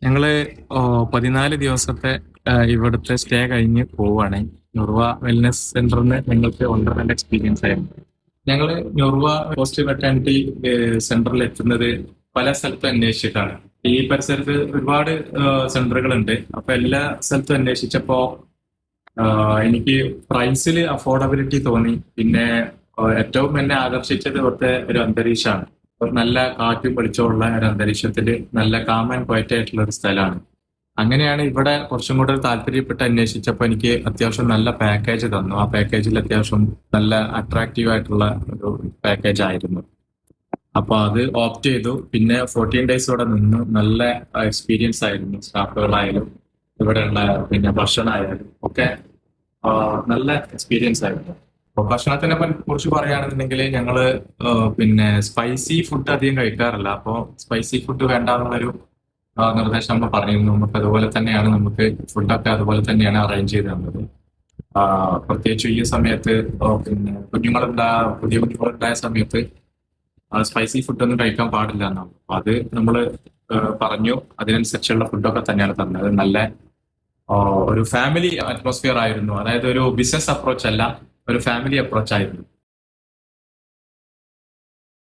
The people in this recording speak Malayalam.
ഞങ്ങള് 14 ദിവസത്തെ ഇവിടുത്തെ സ്റ്റേ കഴിഞ്ഞ് പോവുകയാണ്. നുർവ വെൽനസ് സെന്ററിന് ഞങ്ങൾക്ക് വണ്ടർലാൻഡ് എക്സ്പീരിയൻസ് ആയിരുന്നു. ഞങ്ങള് നുർവ പോസ്റ്റ് മെറ്റേണിറ്റി സെന്ററിൽ എത്തുന്നത് പല സ്ഥലത്തും അന്വേഷിച്ചിട്ടാണ്. ഈ പരിസരത്ത് ഒരുപാട് സെന്ററുകൾ ഉണ്ട്. അപ്പൊ എല്ലാ സ്ഥലത്തും അന്വേഷിച്ചപ്പോ എനിക്ക് പ്രൈസിൽ അഫോർഡബിലിറ്റി തോന്നി. പിന്നെ ഏറ്റവും എന്നെ ആകർഷിച്ചത് ഇവിടുത്തെ ഒരു അന്തരീക്ഷമാണ്. ഒരു നല്ല കാറ്റും വെളിച്ചമുള്ള ഒരു അന്തരീക്ഷത്തില് നല്ല കാം ആൻഡ് ക്വയറ്റ് ആയിട്ടുള്ള ഒരു സ്ഥലമാണ്. അങ്ങനെയാണ് ഇവിടെ കുറച്ചും കൂടെ താല്പര്യപ്പെട്ട് അന്വേഷിച്ചപ്പോൾ എനിക്ക് അത്യാവശ്യം നല്ല പാക്കേജ് തന്നു. ആ പാക്കേജിൽ അത്യാവശ്യം നല്ല അട്രാക്റ്റീവ് ആയിട്ടുള്ള ഒരു പാക്കേജ് ആയിരുന്നു. അപ്പൊ അത് ഓപ്റ്റ് ചെയ്തു. പിന്നെ 14 ഡേയ്സ് ഇവിടെ നിന്നു. നല്ല എക്സ്പീരിയൻസ് ആയിരുന്നു. സ്റ്റാഫുകളായാലും ഇവിടെയുള്ള പിന്നെ ഭക്ഷണമായാലും ഒക്കെ നല്ല എക്സ്പീരിയൻസ് ആയിരുന്നു. അപ്പൊ ഭക്ഷണത്തിനെ കുറിച്ച് പറയുകയാണെന്നുണ്ടെങ്കിൽ ഞങ്ങള് പിന്നെ സ്പൈസി ഫുഡ് അധികം കഴിക്കാറില്ല. അപ്പോൾ സ്പൈസി ഫുഡ് വേണ്ടാന്നുള്ളൊരു നിർദ്ദേശം നമ്മൾ പറഞ്ഞിരുന്നു. നമുക്ക് അതുപോലെ തന്നെയാണ് നമുക്ക് ഫുഡൊക്കെ അതുപോലെ തന്നെയാണ് അറേഞ്ച് ചെയ്ത് തന്നത്. പ്രത്യേകിച്ച് ഈ സമയത്ത് പിന്നെ പുതിയ കുഞ്ഞുങ്ങളുണ്ടായ സമയത്ത് സ്പൈസി ഫുഡൊന്നും കഴിക്കാൻ പാടില്ല എന്നാണ്. അപ്പൊ അത് നമ്മൾ പറഞ്ഞു. അതിനനുസരിച്ചുള്ള ഫുഡൊക്കെ തന്നെയാണ് തന്നത്. നല്ല ഒരു ഫാമിലി അറ്റ്മോസ്ഫിയർ ആയിരുന്നു. അതായത് ഒരു ബിസിനസ് അപ്രോച്ച് അല്ല, ഒരു ഫാമിലി അപ്രോച്ച് ആയിരുന്നു.